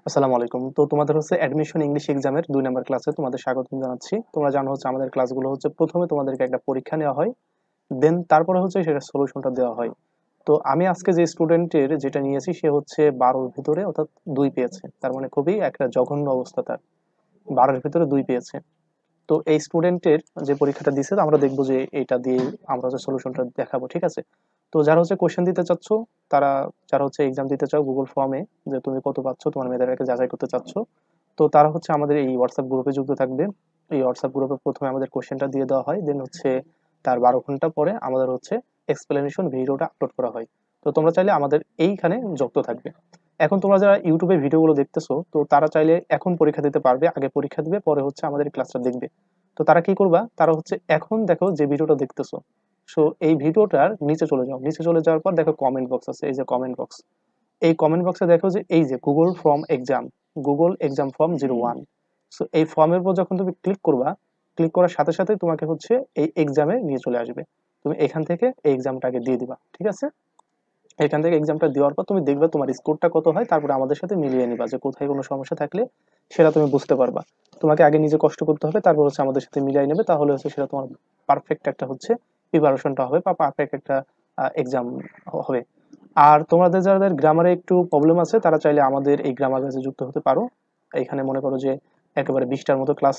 আসসালামু আলাইকুম। তো তোমাদের হচ্ছে অ্যাডমিশন ইংলিশ এক্সামের ২ নাম্বার ক্লাসে তোমাদের স্বাগতম জানাচ্ছি। তোমরা জানো হচ্ছে আমাদের ক্লাসগুলো হচ্ছে ১ম এ তোমাদেরকে একটা পরীক্ষা নেওয়া হয়। দেন তারপরে হচ্ছে সেটার সলিউশনটা দেওয়া হয়। তো আমি আজকে যে স্টুডেন্টের যেটা নিয়েছি সে হচ্ছে ১২ র ভিতরে অর্থাৎ ২ পেয়েছে। তার মানে খুবই একটা জঘন্য অবস্থা তার। ১২ এর ভিতরে ২ পেয়েছে। তো এই স্টুডেন্টের যে পরীক্ষাটা দিছে আমরা দেখব যে এটা দিয়ে আমরা হচ্ছে সলিউশনটা দেখাবো। ঠিক আছে? তো যারা হচ্ছে কোয়েশ্চেন দিতে চাচ্ছ, তারা যারা হচ্ছে এক্সাম দিতে চাও গুগল ফর্মে যে তুমি কত পাচ্ছ তোমার মেধাটাকে যাচাই করতে চাচ্ছ, তো তারা হচ্ছে আমাদের এই হোয়াটসঅ্যাপ গ্রুপে যুক্ত থাকবে। এই হোয়াটসঅ্যাপ গ্রুপে প্রথমে আমাদের কোশ্চেনটা দিয়ে দেওয়া হয়, দেন হচ্ছে তার ১২ ঘন্টা পরে আমাদের হচ্ছে এক্সপ্লেনেশন ভিডিওটা আপলোড করা হয়। তো তোমরা চাইলে আমাদের এইখানে যুক্ত থাকবে। এখন তোমরা যারা ইউটিউবে ভিডিওগুলো দেখতেছো, তো তারা চাইলে এখন পরীক্ষা দিতে পারবে, আগে পরীক্ষা দিবে, পরে হচ্ছে আমাদের ক্লাসটা দেখবে। তো তারা কি করবা, তারা হচ্ছে এখন দেখো যে ভিডিওটা দেখতেছো, সো এই ভিডিওটার নিচে চলে যাও। নিচে চলে যাওয়ার পর দেখো কমেন্ট বক্স আছে, এই যে কমেন্ট বক্স। এই কমেন্ট বক্সে দেখো যে এই যে Google form exam, Google exam form 01। So এই ফর্মের উপর যখন তুমি ক্লিক করবা, ক্লিক করার সাথে সাথে তোমাকে হচ্ছে এই এক্সামে নিয়ে চলে আসবে। তুমি এখান থেকে এই এক্সামটাকে দিয়ে দিবা। ঠিক আছে? এখান থেকে এক্সামটা দেওয়ার পর তুমি দেখবে তোমার স্কোরটা কত হয়, তারপরে আমাদের সাথে মিলিয়ে নিবা যে কোথায় কোনো সমস্যা থাকলে সেটা তুমি বুঝতে পারবা। তোমাকে আগে নিজে কষ্ট করতে হবে, তারপর হচ্ছে আমাদের সাথে মিলিয়ে নেবে, তাহলে হচ্ছে সেটা তোমার পারফেক্ট একটা হচ্ছে প্রিপারেশনটা হবে বা পারফেক্ট একটা এক্সাম হবে। আর তোমাদের যাদের গ্রামারে একটু প্রবলেম আছে তারা চাইলে আমাদের এই গ্রামার ব্যাচে যুক্ত হতে পারো। এখানে মনে করো যে একেবারে 20টার মতো ক্লাস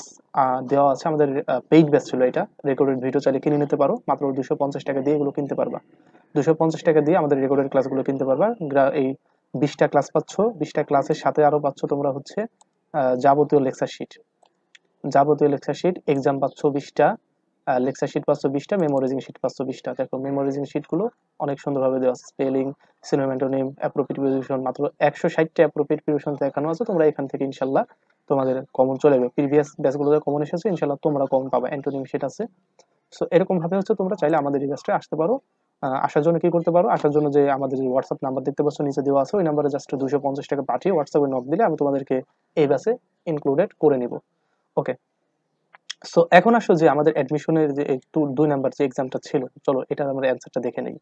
দেওয়া আছে। আমাদের পেইড ব্যাচ ছিল এটা। রেকর্ডেড ভিডিও চাইলে কিনে নিতে পারো, মাত্র 250 টাকা দিয়ে এগুলো কিনতে পারবা। 250 টাকা দিয়ে আমাদের রেকর্ডেড ক্লাসগুলো কিনতে পারবা। এই 20টা ক্লাস পাচ্ছ, 20টা ক্লাসের সাথে আরো পাচ্ছ তোমরা হচ্ছে যাবতীয় লেকচার শিট। যাবতীয় লেকচার শিট এক্সাম পাচ্ছ 20টা, লেকচার শিট পাচ্ছ 20টা, মেমোরাইজিং শিট পাচ্ছ 20টা। দেখো মেমোরাইজিং শিটগুলো অনেক সুন্দরভাবে দেওয়া আছে, স্পেলিং, সিনোমেন্টোনিম, অ্যাপ্রোপ্রিয়েট প্রিপোজিশন, মাত্র 160টা অ্যাপ্রোপ্রিয়েট প্রিপোজিশন দেখানো আছে। তোমরা এখান থেকে ইনশাল্লাহ তোমাদের কমন চলে যাবে। প্রিভিয়াস ব্যাচগুলোতে কমন এসেছে, ইনশাল্লাহ তোমরা কমন পাবা। অ্যান্টোনিম শিট আছে। সো এরকম ভাবে হচ্ছে তোমরা চাইলে আমাদের এই ব্যাচে আসতে পারো। আসার জন্য কি করতে পারো, আসার জন্য যে আমাদের যে হোয়াটসঅ্যাপ নাম্বার দেখতে পাচ্ছ নিচে দেওয়া আছে, ওই নাম্বারে জাস্ট 250 টাকা পাঠিয়ে হোয়াটসঅ্যাপে নক দিলে আমি তোমাদেরকে এই ব্যাচে ইনক্লুডেড করে নিব। ওকে। সো এখন আসো যে আমাদের অ্যাডমিশনের যে 2 নাম্বার যে এক্সামটা ছিল, চলো এটার আমরা অ্যান্সারটা দেখে নেই।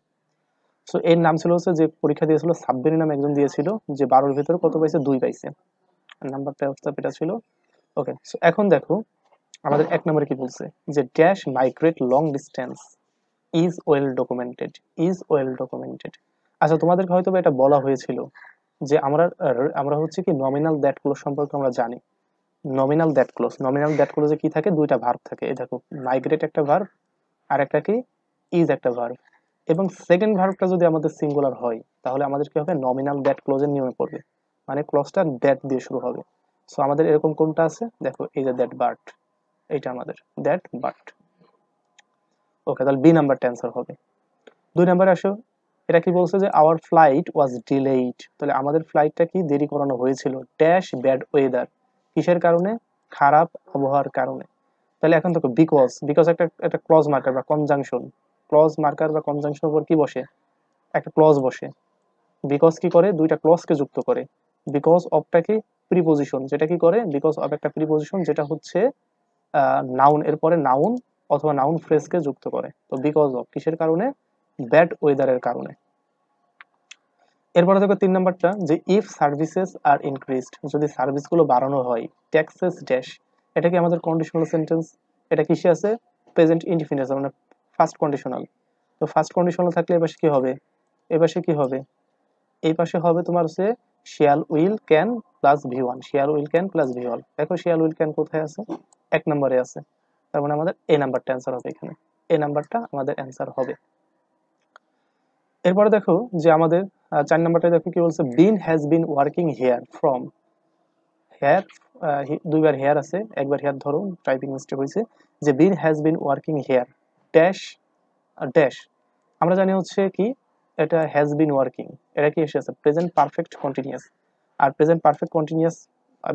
সো এর নাম ছিল হচ্ছে, যে পরীক্ষা দিয়েছিল সাব্বির নাম একজন দিয়েছিল, যে 12-র ভিতরে কত পাইছে, 2 পাইছে। নাম্বারটা হোয়াটসঅ্যাপ এটা ছিল। ওকে। সো এখন দেখো আমাদের 1 নম্বরে কি বলছে, যে dash migrate long distance is well documented. Is well documented. আচ্ছা, তোমাদেরকে হয়তো বা এটা বলা হয়েছিল যে আমরা হচ্ছে কি নমিনাল দ্যাট ক্লোজ সম্পর্কে আমরা জানি। নমিনাল দ্যাট ক্লোজে কি থাকে, 2টা ভার্ব থাকে। এই দেখো, মাইগ্রেট একটা ভার্ব, আর একটা কি, ইজ একটা ভার্ব। এবং সেকেন্ড ভার্বটা যদি আমাদের সিঙ্গুলার হয়, তাহলে আমাদের কি হবে, নমিনাল দ্যাট ক্লোজের নিয়মে পড়বে, মানে ক্লজটা দ্যাট দিয়ে শুরু হবে। সো আমাদের এরকম কোনটা আছে, দেখো এই যে দ্যাট বাট, এইটা আমাদের দ্যাট বাট। ওকে, তাহলে বি নাম্বারটা অ্যান্সার হবে। 2 নম্বরে আসো। এটা কি বলছে, যে আওয়ার ফ্লাইট ওয়াজ ডিলেইড। তাহলে আমাদের ফ্লাইটটা কি দেরি করানো হয়েছিল, ড্যাশ ব্যাড ওয়েদার। কিসের কারণে, খারাপ আবহাওয়ার কারণে। তাহলে এখন দেখো বিকজ, বিকজ একটা একটা ক্লজ মার্কার বা কনজাংশন। ক্লজ মার্কার বা কনজাংশন উপর কি বসে, একটা ক্লজ বসে। বিকজ কি করে, 2টা ক্লজকে যুক্ত করে। বিকজ অফটা কি, প্রিপোজিশন, যেটা কি করে, বিকজ অফ একটা প্রিপোজিশন যেটা হচ্ছে নাউন এর পরে নাউন অথবা নাউন ফ্রেজকে যুক্ত করে। তো বিকজ অফ কিসের কারণে, ব্যাড ওয়েদারের কারণে। এরপরে দেখো 3 নম্বরটা, যে ইফ সার্ভিসেস আর ইনক্রিজড, যদি সার্ভিসগুলো বাড়ানো হয়, ট্যাক্সেস ড্যাশ। এটা কি আমাদের কন্ডিশনাল সেন্টেন্স। এটা কিসে আছে, প্রেজেন্ট ইনডিফিনিট, মানে ফার্স্ট কন্ডিশনাল। তো ফার্স্ট কন্ডিশনাল থাকলে এপাশে কি হবে, এপাশে কি হবে, এই পাশে হবে তোমার হচ্ছে শিয়াল উইল ক্যান প্লাস ভি1। শিয়াল উইল ক্যান প্লাস ভি1। দেখো শিয়াল উইল ক্যান কোথায় আছে, 1 নম্বরে আছে। তার মানে আমাদের এ নাম্বারটা অ্যান্সার হবে এখানে। এ নাম্বারটা আমাদের অ্যান্সার হবে। এরপরে দেখো যে আমাদের 4 নম্বরটা দেখো কি বলছে, Ben has been working here from. Here, 2বার হেয়ার আছে, একবার হেয়ার ধরো, টাইপিং মিস্টেক হয়েছে। যে Ben has been working here dash dash. আমরা জানি হচ্ছে কি, এটা হ্যাজ বিন ওয়ার্কিং, এটা কি এসে আছে, প্রেজেন্ট পারফেক্ট কন্টিনিউয়াস। আর প্রেজেন্ট পারফেক্ট কন্টিনিউয়াস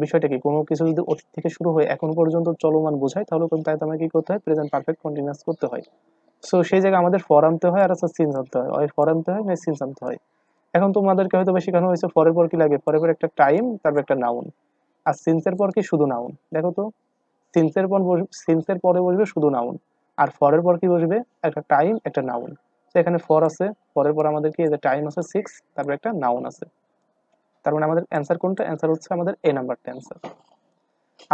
বিষয়টা কি, কোনো কিছু যদি অতীত থেকে শুরু হয়ে এখন পর্যন্ত চলমান বোঝায়, তাহলে কিন্তু তাই আমাকে কি করতে হয়, প্রেজেন্ট পারফেক্ট কন্টিনিউয়াস করতে হয়। সো সেই জায়গায় আমাদের ফর আনতে হয়, আর হচ্ছে সিন্স আনতে হয়, হয় ফর আনতে হয় না সিন্স আনতে হয়। এখন তোমাদেরকে হয়তো বেশি শেখানো হয়েছে ফরের পর কি লাগে, ফরের পর একটা টাইম, তারপর একটা নাউন। আর সিন্সের পর কি, শুধু নাউন। দেখো তো, সিন্সের পরে বসবে শুধু নাউন, আর ফরের পর কি বসবে, একটা টাইম একটা নাউন। তো এখানে ফর আছে, ফরের পর আমাদের কি, টাইম আছে 6, তারপর একটা নাউন আছে। তার মানে আমাদের অ্যান্সার কোনটা? অ্যান্সার হচ্ছে আমাদের এ নাম্বারটা অ্যান্সার।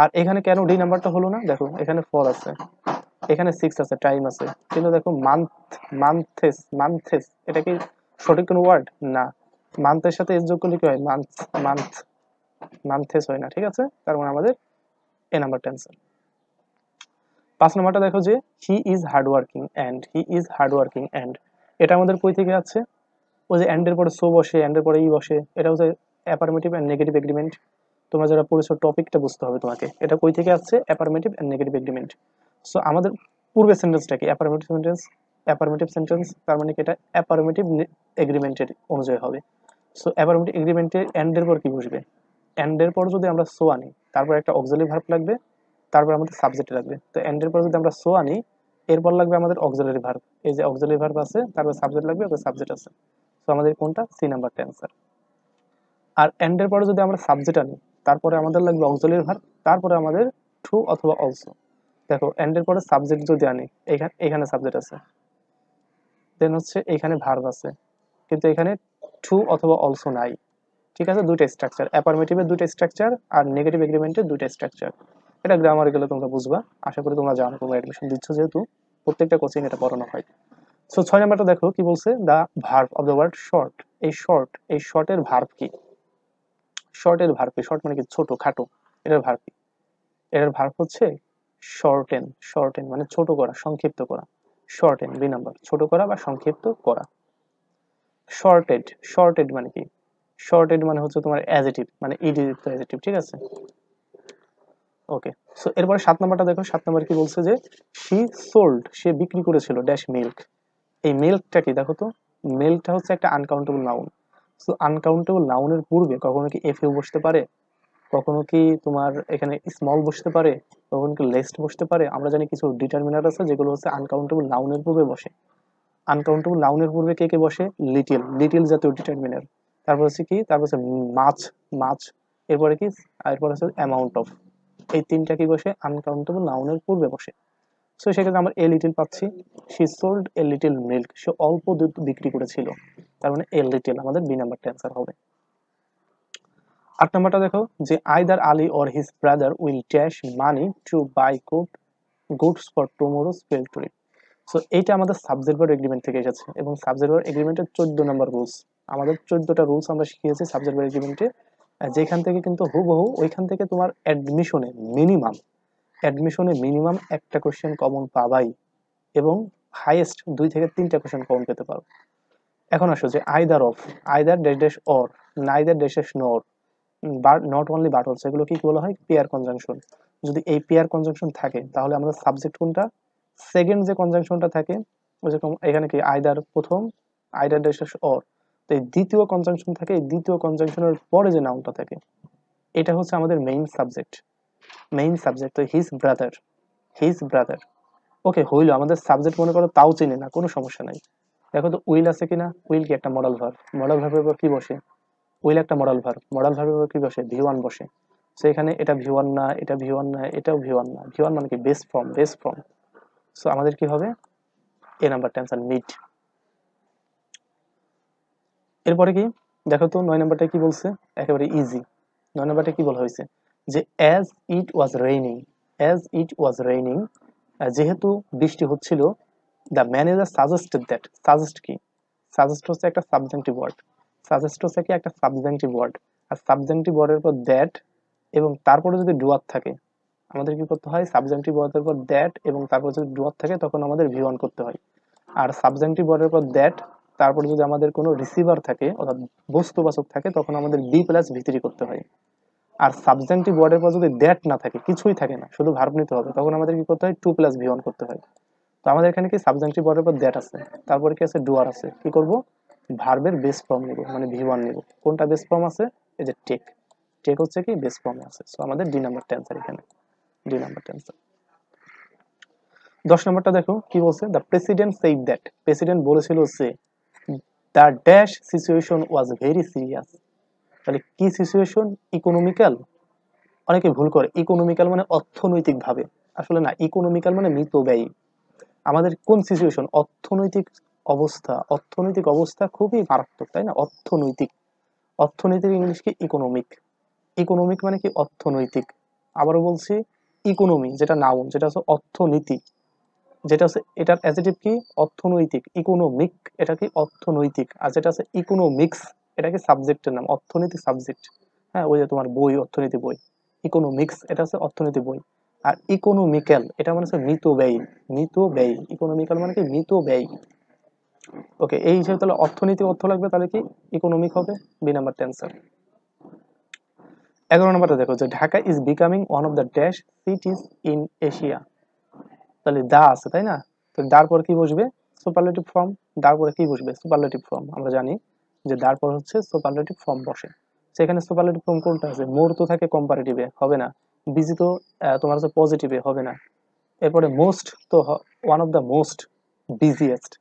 আর এখানে কেন ডি নাম্বারটা হলো না? দেখো এখানে 4 আছে, এখানে 6 আছে, টাইম আছে, কিন্তু দেখো মান্থেস এটা কি সঠিক কোনো ওয়ার্ড? না, মান্থের সাথে এস যোগ করলে কি হয়? মান্থ মান্থেস হয় না, ঠিক আছে? তার মানে আমাদের এ নাম্বারটা অ্যান্সার। 5 নাম্বারটা দেখো যে he is hard working and এটা আমাদের কই থেকে আছে? ওই যে এন্ড এর পরে সো বসে, এন্ড এর পরে ই বসে, এটা হচ্ছে অ্যাফার্মেটিভ এন্ড নেগেটিভ এগ্রিমেন্ট। তোমরা যারা পড়েছো টপিকটা বুঝতে হবে তোমাকে, এটা কই থেকে আসছে? Affirmative and negative agreement. So আমাদের পূর্বের সেন্টেন্সটা কি? অ্যাফার্মেটিভ সেন্টেন্স, তার মানে কি এটা অ্যাফার্মেটিভ এগ্রিমেন্টের অনুযায়ী হবে। সো অ্যাফার্মেটিভ এগ্রিমেন্টের এন্ড এর পর কি বসবে? এন্ড এর পর যদি আমরা সো আনি, তারপর একটা অক্সিলারি ভার্ব লাগবে, তারপর আমাদের সাবজেক্ট লাগবে। তো এন্ড এর পর যদি আমরা সো আনি, এরপর লাগবে আমাদের অক্সিলারি ভার্ব। এই যে অক্সিলারি ভার্ব আছে, তারপর সাবজেক্ট লাগবে, ওকে সাবজেক্ট আছে। তো আমাদের কোনটা? সি নাম্বারটা অ্যান্সার। আর এন্ড এর পরে যদি আমরা সাবজেক্ট আনি, তারপরে আমাদের লাগবে অক্সিলারি ভার্ব, তারপরে আমাদের টু অথবা অলসো। দেখো এন্ড এর পরে সাবজেক্ট যদি আনি, এখানে সাবজেক্ট আছে, দেন হচ্ছে এখানে ভার্ব আছে, কিন্তু এখানে টু অথবা অলসো নাই। ঠিক আছে, দুইটা স্ট্রাকচার, অ্যাফার্মেটিভের দুইটা স্ট্রাকচার আর নেগেটিভ এগ্রিমেন্টের দুইটা স্ট্রাকচার। এটা গ্রামারে গেলে তোমরা বুঝবা, আশা করি তোমরা জানো, তোমরা অ্যাডমিশন দিচ্ছ যেহেতু, প্রত্যেকটা কোচিং এটা পড়ানো হয়। সো 6 নাম্বারটা দেখো কি বলছে, the verb of the word short. এই শর্টের ভার্ব কি? শর্ট মানে কি? ছোট, খাটো। এটার ভার্ব কি? এটার ভার্ব হচ্ছে শর্টেন মানে ছোট করা, সংক্ষিপ্ত করা। শর্টেন, বি নাম্বার, ছোট করা বা সংক্ষিপ্ত করা। শর্টেড মানে কি? শর্টেড মানে হচ্ছে তোমার অ্যাডজেক্টিভ, মানে ইডি যুক্ত অ্যাডজেক্টিভ, ঠিক আছে? ওকে। সো এরপরে 7 নাম্বারটা দেখো, 7 নাম্বার কি বলছে যে সে বিক্রি করেছিল ড্যাশ মিল্ক। এই মিল্কটা কি দেখো তো? মিল্কটা হচ্ছে একটা আনকাউন্টেবল নাউন। সো আনকাউন্টেবল নাউনের পূর্বে কখনো কি এফ ইউ বসতে পারে, কখনো কি তোমার এখানে স্মল বসতে পারে, কখনো কি লেস্ট বসতে পারে। আমরা জানি কিছু ডিটারমিনার আছে যেগুলো হচ্ছে আনকাউন্টেবল নাউনের পূর্বে বসে। আনকাউন্টেবল নাউনের পূর্বে কে কে বসে? লিটিল জাতীয় ডিটারমিনার। তারপর হচ্ছে কি? তারপর হচ্ছে মাছ। এরপরে কি? এরপর হচ্ছে অ্যামাউন্ট অফ। এই তিনটা কি বসে? আনকাউন্টেবল নাউনের পূর্বে বসে। সো সেক্ষেত্রে আমরা এ লিটিল পাচ্ছি। She sold a little milk, সে অল্প দুধ বিক্রি করেছিল। তার মানে এ লিটিল আমাদের বি নাম্বারটা অ্যান্সার হবে। 8 নাম্বারটা দেখো যে either Ali or his brother will dash money to buy goods for tomorrow's field trip. So এইটা আমাদের সাবজেক্ট ভার্ব এগ্রিমেন্ট থেকে এসেছে, এবং সাবজেক্ট ভার্ব এগ্রিমেন্টের 14 নম্বর রুলস। আমাদের 14টা রুলস আমরা শিখিয়েছি সাবজেক্ট ভার্ব এগ্রিমেন্টে, যেখান থেকে কিন্তু হুবহু ওইখান থেকে তোমার অ্যাডমিশনে মিনিমাম একটা কোশ্চেন কমন পাবাই, এবং হাইয়েস্ট 2 থেকে 3টা কোশ্চেন কমন পেতে পারো। এখন আসো যে either dash dash or, neither dash dash nor, but not only but also, এগুলো কি বলা হয়? Pair conjunction. যদি এই পেয়ার কনজাংশন থাকে তাহলে আমাদের সাবজেক্ট কোনটা? সেকেন্ড যে কনজাংশনটা থাকে, ওই যে এখানে কি আইদার প্রথম, আইদার ড্যাশ ড্যাশ অর, তো এই দ্বিতীয় কনজাংশন থাকে, এই দ্বিতীয় কনজাংশনের পরে যে নাউনটা থাকে, এটা হচ্ছে আমাদের মেইন সাবজেক্ট। তো হিজ ব্রাদার ওকে হইলো আমাদের সাবজেক্ট, মনে করো তাও চিনি না, কোনো সমস্যা নাই। দেখো তো উইল আছে কিনা? উইল কি একটা মডাল ভার্ব, মডাল ভার্বের উপর কি বসে? উইল একটা মডাল ভার্বের উপর কি বসে? ভি ওয়ান বসে। সো এখানে এটা ভি ওয়ান না, এটা ভি ওয়ান না, এটাও ভি ওয়ান না। ভি ওয়ান মানে কি? Base form. সো আমাদের কি হবে? এ নাম্বারটা অ্যান্সার, নিড। এরপরে কি দেখো তো 9 নাম্বারটা কি বলছে? একেবারে ইজি। 9 নাম্বারটা কি বলা হয়েছে যে অ্যাজ ইট ওয়াজ রেইনিং, যেহেতু বৃষ্টি হচ্ছিল, দ্য ম্যানেজার সাজেস্ট কি? সাজেস্ট হচ্ছে একটা সাবজেক্টিভ ওয়ার্ড। আর সাবজেক্টিভ ওয়ার্ডের পর দ্যাট এবং তারপরে যদি ডুয়ার থাকে, আমাদের কি করতে হয়? সাবজেক্টিভ ওয়ার্ডের পর দ্যাট এবং তারপর যদি ডুয়ার থাকে তখন আমাদের ভি ওয়ান করতে হয়। আর সাবজেক্টিভ ওয়ার্ডের পর দ্যাট, তারপরে যদি আমাদের কোনো রিসিভার থাকে অর্থাৎ বস্তুবাচক থাকে, তখন আমাদের বি প্লাস ভি3 করতে হয়। আর সাবজেক্টিভ ওয়ার্ডের পর যদি দ্যাট না থাকে, কিছুই থাকে না, শুধু ভার্ব নিতে হবে, তখন আমাদের কি করতে হয়? 2 + ভি1 করতে হয়। তো আমাদের এখানে কি সাবজেক্টিভ ওয়ার্ডের পর দ্যাট আছে, তারপরে কি আছে? ডুয়ার আছে। কি করব? ভার্বের বেস ফর্ম নেব, মানে ভি1 নেব। কোনটা বেস ফর্ম আছে? এই যে টেক হচ্ছে কি বেস ফর্মে আছে। সো আমাদের ডি নাম্বারটা অ্যান্সার, এখানে ডি নাম্বারটা অ্যান্সার। 10 নাম্বারটা দেখো কি বলছে, the president said that, president বলেছিল যে the dash situation was very serious. তাহলে কি সিচুয়েশন? ইকোনমিক্যাল। অনেকে ভুল করে, ইকোনমিক্যাল মানে অর্থনৈতিক ভাবে, আসলে না, ইকোনমিক্যাল মানে মিতব্যয়ী। আমাদের কোন সিচুয়েশন? অর্থনৈতিক অবস্থা খুবই মারাত্মক, তাই না? অর্থনীতির ইংলিশ কি? ইকোনমিক। ইকোনমিক মানে কি? অর্থনৈতিক। আবারও বলছি, ইকোনমি যেটা নাউন, যেটা হচ্ছে অর্থনীতি, যেটা হচ্ছে এটার অ্যাডজেক্টিভ কি? অর্থনৈতিক। ইকোনমিক এটা কি? অর্থনৈতিক। আর যেটা আছে ইকোনমিক্স, এটা কি? সাবজেক্টের নাম, অর্থনীতি সাবজেক্ট। হ্যাঁ, ওই যে তোমার বই, অর্থনীতি বই। ইকোনমিক্স এটা হচ্ছে অর্থনীতি বই। আর ইকোনমিক্যাল এটা মানে হচ্ছে মিত ব্যয়। মিত ব্যয়, ইকোনমিক্যাল মানে কি? মিত ব্যয়। ওকে, এই হিসেবে তাহলে অর্থনীতি অর্থ লাগবে, তাহলে কি? ইকোনমিক হবে। B number টেন্সার। 11 নম্বরটা দেখো যে Dhaka is becoming one of the dash cities in Asia. তাহলে দা আছে, তাই না? তো দার পর কি বসবে? Superlative form. দার পরে কি বসবে? Superlative form. আমরা জানি যে দার পর হচ্ছে সুপারলেটিভ ফর্ম বসে। সেখানে সুপারলেটিভ ফর্ম কোনটা আছে? মোর তো থাকে কম্পারেটিভে, হবে না। বিজি তো তোমার হচ্ছে পজিটিভে, হবে না। এরপরে মোস্ট তো one of the most, busiest.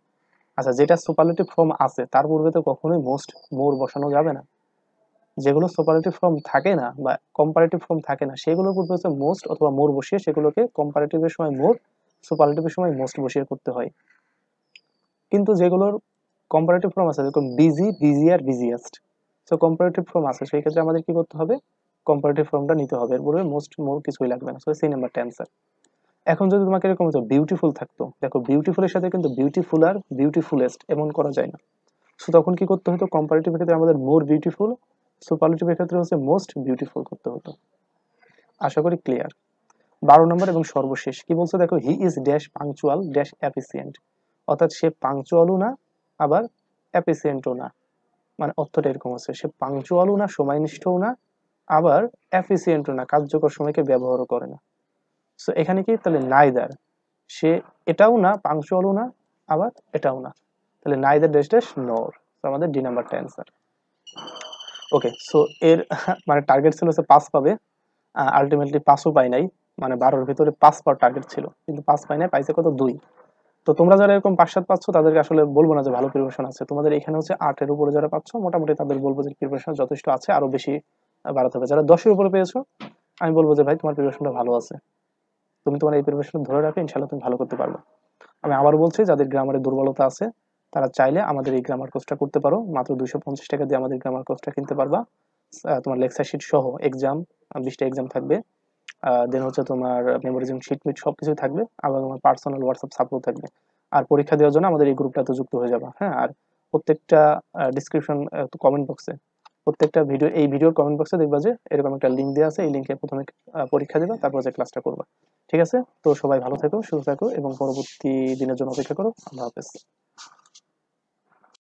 আচ্ছা, যেটা সুপারলেটিভ ফর্ম আছে তার পূর্বে তো কখনোই মোস্ট, মোর বসানো যাবে না। যেগুলো সুপারলেটিভ ফর্ম থাকে না বা কম্পারেটিভ ফর্ম থাকে না, সেগুলোর পূর্বে হচ্ছে মোস্ট অথবা মোর বসিয়ে সেগুলোকে কম্পারেটিভের সময় মোর, সুপারলেটিভের সময় মোস্ট বসিয়ে করতে হয়। কিন্তু যেগুলোর কম্পারেটিভ ফর্ম আছে, যেরকম busy, বিজিয়ার, busiest, so comparative form আছে, সেই ক্ষেত্রে আমাদের কি করতে হবে? কম্পারেটিভ ফর্মটা নিতে হবে। এরপরে মোস্ট, মোর কিছুই লাগবে না। সো সি নাম্বারটা অ্যান্সার। এখন যদি তোমাকে এরকম হতো বিউটিফুল থাকতো, দেখো বিউটিফুলের সাথে কিন্তু বিউটিফুল আর বিউটিফুলেস্ট এমন করা যায় না। সো তখন কি করতে হতো? কম্পারেটিভের ক্ষেত্রে আমাদের মোর বিউটিফুল, সুপারলেটিভের ক্ষেত্রে হচ্ছে মোস্ট বিউটিফুল করতে হতো। আশা করি ক্লিয়ার। 12 নম্বর এবং সর্বশেষ কি বলছে দেখো, he is dash punctual dash efficient. অর্থাৎ সে পাংচুয়ালও না, আবার এফিসিয়েন্টও না। মানে অর্থটা এরকম আছে, সে পাংচুয়ালও না, সময়নিষ্ঠও না, আবার এফিসিয়েন্টও না, কার্যকর সময়কে ব্যবহারও করে না। সো এখানে কি? তাহলে নাইদার, সে এটাও না, পাংচুয়ালও না, আবার এটাও না। তাহলে নাইদার ড্যাশ ড্যাশ নর। তো আমাদের ডি নাম্বারটা অ্যান্সার। ওকে, সো এর মানে টার্গেট ছিল হচ্ছে 5 পাবে, আলটিমেটলি 5ও পাই নাই। মানে 12-র ভিতরে 5 পাওয়ার টার্গেট ছিল, কিন্তু 5 পাই নাই, পাইছে কত? 2। তো তোমরা যারা এরকম 5-7 পাচ্ছ তাদেরকে আসলে বলবো না যে ভালো প্রিপারেশন আছে। তোমাদের এখানে হচ্ছে 8-এর উপরে যারা পাচ্ছ মোটামুটি তাদের বলবো যে প্রিপারেশন যথেষ্ট আছে, আরো বেশি বাড়াতে হবে। যারা 10-এর উপরে পেয়েছো আমি বলবো যে ভাই তোমার প্রিপারেশনটা ভালো আছে, তুমি তোমার এই প্রিপারেশন ধরে রাখো, ইনশাআল্লাহ তুমি ভালো করতে পারবে। আমি আবার বলছি, যাদের গ্রামারে দুর্বলতা আছে তারা চাইলে আমাদের এই গ্রামার কোর্সটা করতে পারো। মাত্র 250 টাকা দিয়ে আমাদের গ্রামার কোর্সটা কিনতে পারবা। তোমার লেকচার শিট সহ এক্সাম, 20টা এক্সাম থাকবে। দেন হচ্ছে তোমার মেমোরিজম শিট মিট সবকিছু থাকবে, আবার তোমার পার্সোনাল হোয়াটসঅ্যাপ সাপোর্ট থাকবে। আর পরীক্ষা দেওয়ার জন্য আমাদের এই গ্রুপটাতে যুক্ত হয়ে যাবা। হ্যাঁ, আর প্রত্যেকটা ডিসক্রিপশন, কমেন্ট বক্সে, প্রত্যেকটা ভিডিও, এই ভিডিওর কমেন্ট বক্সে দেখবা যে এরকম একটা লিঙ্ক দেওয়া আছে। এই লিঙ্কে প্রথমে পরীক্ষা দিবা, তারপর যে ক্লাসটা করবা। ঠিক আছে? তো সবাই ভালো থেকো, সুস্থ থাকো এবং পরবর্তী দিনের জন্য অপেক্ষা করো। আল্লাহ হাফেজ।